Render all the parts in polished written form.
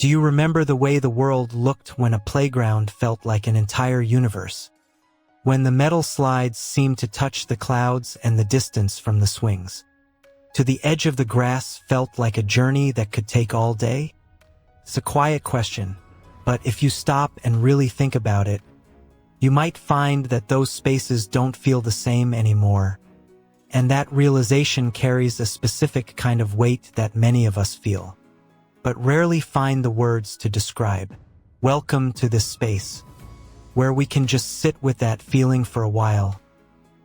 Do you remember the way the world looked when a playground felt like an entire universe? When the metal slides seemed to touch the clouds and the distance from the swings? To the edge of the grass felt like a journey that could take all day? It's a quiet question, but if you stop and really think about it, you might find that those spaces don't feel the same anymore. And that realization carries a specific kind of weight that many of us feel, but rarely find the words to describe. Welcome to this space, where we can just sit with that feeling for a while,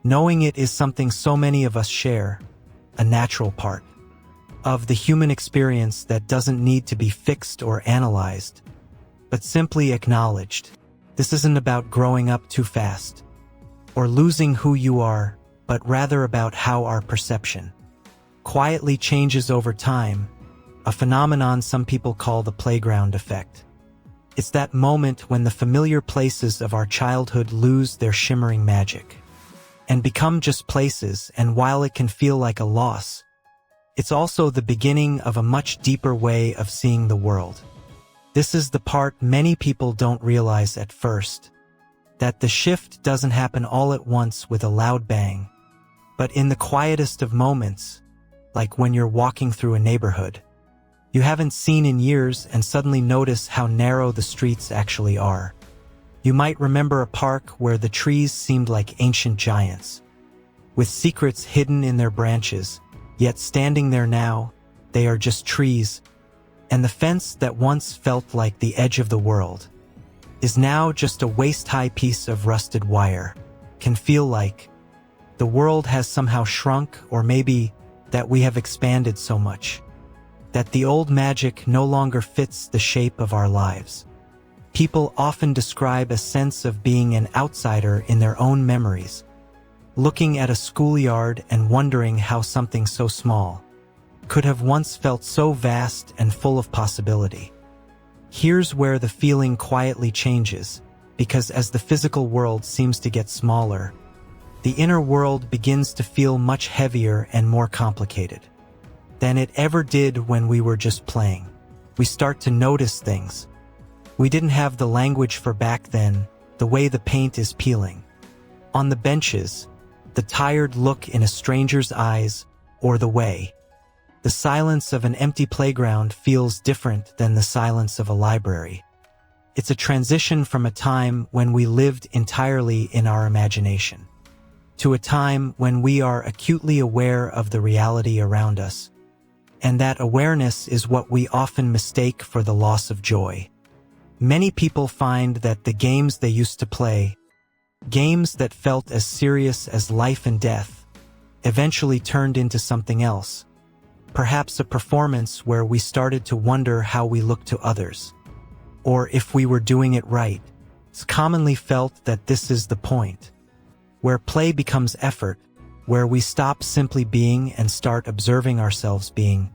knowing it is something so many of us share, a natural part of the human experience that doesn't need to be fixed or analyzed, but simply acknowledged. This isn't about growing up too fast or losing who you are, but rather about how our perception quietly changes over time, a phenomenon some people call the playground effect. It's that moment when the familiar places of our childhood lose their shimmering magic and become just places, and while it can feel like a loss, it's also the beginning of a much deeper way of seeing the world. This is the part many people don't realize at first, that the shift doesn't happen all at once with a loud bang, but in the quietest of moments, like when you're walking through a neighborhood you haven't seen in years and suddenly notice how narrow the streets actually are. You might remember a park where the trees seemed like ancient giants, with secrets hidden in their branches, yet standing there now, they are just trees, and the fence that once felt like the edge of the world is now just a waist-high piece of rusted wire. Can feel like the world has somehow shrunk, or maybe that we have expanded so much that the old magic no longer fits the shape of our lives. People often describe a sense of being an outsider in their own memories, looking at a schoolyard and wondering how something so small could have once felt so vast and full of possibility. Here's where the feeling quietly changes, because as the physical world seems to get smaller, the inner world begins to feel much heavier and more complicated than it ever did when we were just playing. We start to notice things we didn't have the language for back then, the way the paint is peeling on the benches, the tired look in a stranger's eyes, or the way the silence of an empty playground feels different than the silence of a library. It's a transition from a time when we lived entirely in our imagination to a time when we are acutely aware of the reality around us. And that awareness is what we often mistake for the loss of joy. Many people find that the games they used to play, games that felt as serious as life and death, eventually turned into something else. Perhaps a performance where we started to wonder how we looked to others, or if we were doing it right. It's commonly felt that this is the point, where play becomes effort, where we stop simply being and start observing ourselves being.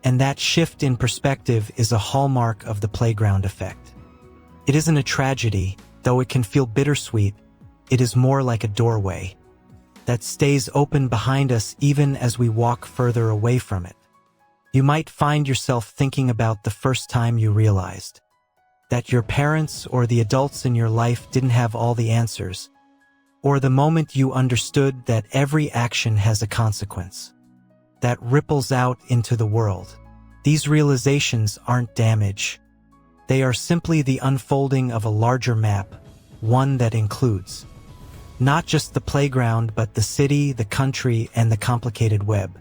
And that shift in perspective is a hallmark of the playground effect. It isn't a tragedy, though it can feel bittersweet. It is more like a doorway that stays open behind us even as we walk further away from it. You might find yourself thinking about the first time you realized that your parents or the adults in your life didn't have all the answers, or the moment you understood that every action has a consequence that ripples out into the world. These realizations aren't damage. They are simply the unfolding of a larger map, one that includes not just the playground but the city, the country, and the complicated web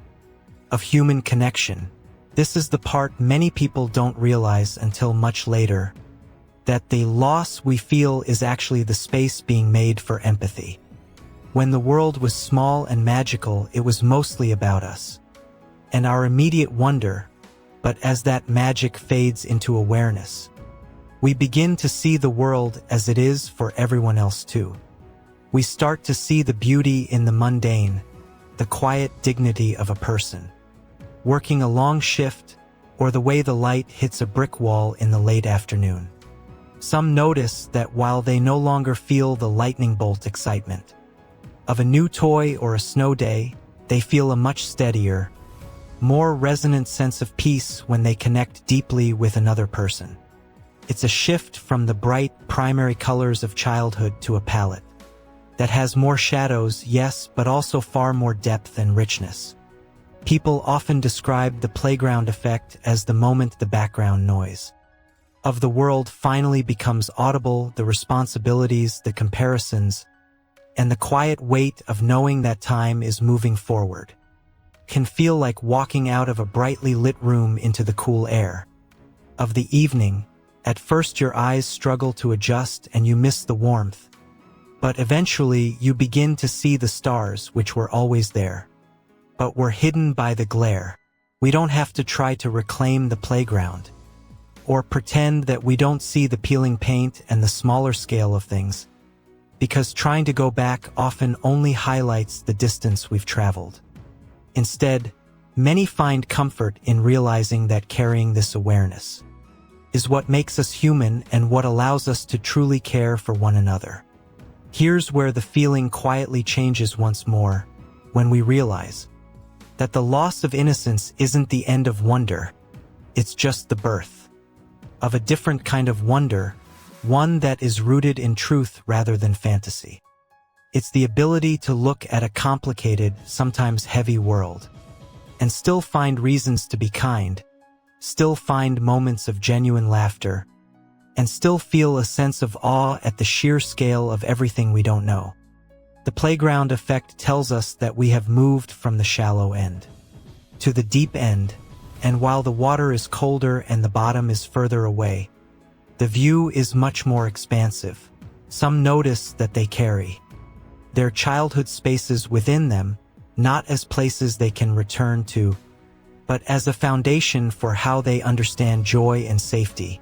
of human connection. This is the part many people don't realize until much later, that the loss we feel is actually the space being made for empathy. When the world was small and magical, it was mostly about us and our immediate wonder, but as that magic fades into awareness, we begin to see the world as it is for everyone else too. We start to see the beauty in the mundane, the quiet dignity of a person working a long shift, or the way the light hits a brick wall in the late afternoon. Some notice that while they no longer feel the lightning bolt excitement of a new toy or a snow day, they feel a much steadier, more resonant sense of peace when they connect deeply with another person. It's a shift from the bright, primary colors of childhood to a palette that has more shadows, yes, but also far more depth and richness. People often describe the playground effect as the moment the background noise of the world finally becomes audible, the responsibilities, the comparisons, and the quiet weight of knowing that time is moving forward can feel like walking out of a brightly lit room into the cool air of the evening. At first your eyes struggle to adjust and you miss the warmth, but eventually you begin to see the stars which were always there, but were hidden by the glare. We don't have to try to reclaim the playground or pretend that we don't see the peeling paint and the smaller scale of things, because trying to go back often only highlights the distance we've traveled. Instead, many find comfort in realizing that carrying this awareness is what makes us human and what allows us to truly care for one another. Here's where the feeling quietly changes once more, when we realize that the loss of innocence isn't the end of wonder, it's just the birth of a different kind of wonder, one that is rooted in truth rather than fantasy. It's the ability to look at a complicated, sometimes heavy world, and still find reasons to be kind, still find moments of genuine laughter, and still feel a sense of awe at the sheer scale of everything we don't know. The playground effect tells us that we have moved from the shallow end to the deep end, and while the water is colder and the bottom is further away, the view is much more expansive. Some notice that they carry their childhood spaces within them, not as places they can return to, but as a foundation for how they understand joy and safety.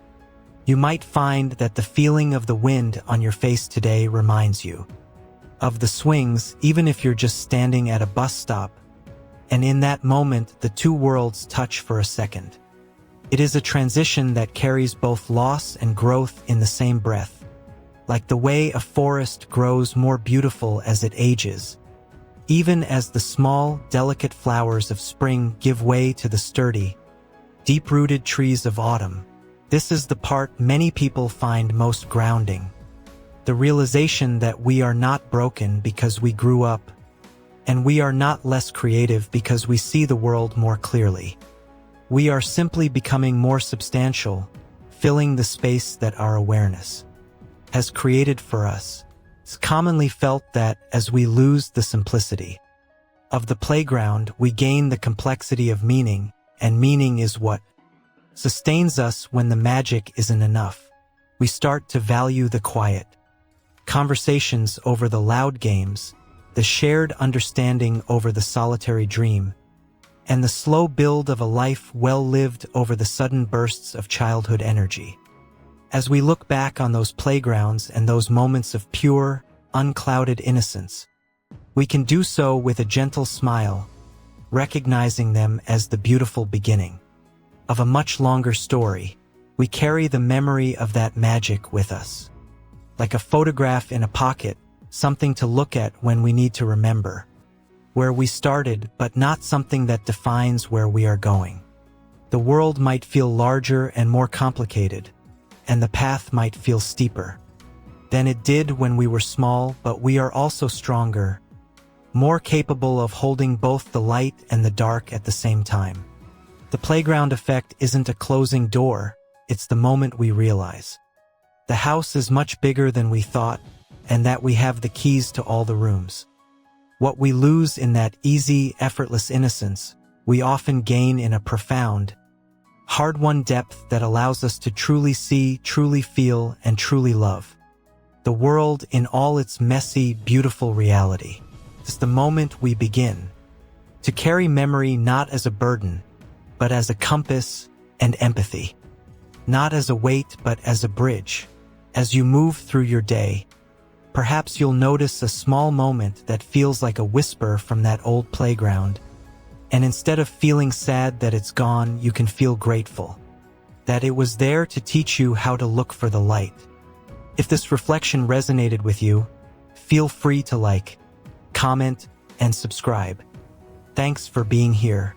You might find that the feeling of the wind on your face today reminds you of the swings, even if you're just standing at a bus stop, and in that moment the two worlds touch for a second. It is a transition that carries both loss and growth in the same breath, like the way a forest grows more beautiful as it ages, even as the small, delicate flowers of spring give way to the sturdy, deep-rooted trees of autumn. This is the part many people find most grounding. The realization that we are not broken because we grew up, and we are not less creative because we see the world more clearly. We are simply becoming more substantial, filling the space that our awareness has created for us. It's commonly felt that as we lose the simplicity of the playground, we gain the complexity of meaning, and meaning is what sustains us when the magic isn't enough. We start to value the quiet conversations over the loud games, the shared understanding over the solitary dream, and the slow build of a life well lived over the sudden bursts of childhood energy. As we look back on those playgrounds and those moments of pure, unclouded innocence, we can do so with a gentle smile, recognizing them as the beautiful beginning of a much longer story. We carry the memory of that magic with us, like a photograph in a pocket, something to look at when we need to remember where we started, but not something that defines where we are going. The world might feel larger and more complicated, and the path might feel steeper than it did when we were small, but we are also stronger, more capable of holding both the light and the dark at the same time. The playground effect isn't a closing door, it's the moment we realize the house is much bigger than we thought, and that we have the keys to all the rooms. What we lose in that easy, effortless innocence, we often gain in a profound, hard-won depth that allows us to truly see, truly feel, and truly love the world in all its messy, beautiful reality. It's the moment we begin to carry memory not as a burden, but as a compass and empathy, not as a weight, but as a bridge. As you move through your day, perhaps you'll notice a small moment that feels like a whisper from that old playground, and instead of feeling sad that it's gone, you can feel grateful that it was there to teach you how to look for the light. If this reflection resonated with you, feel free to like, comment, and subscribe. Thanks for being here.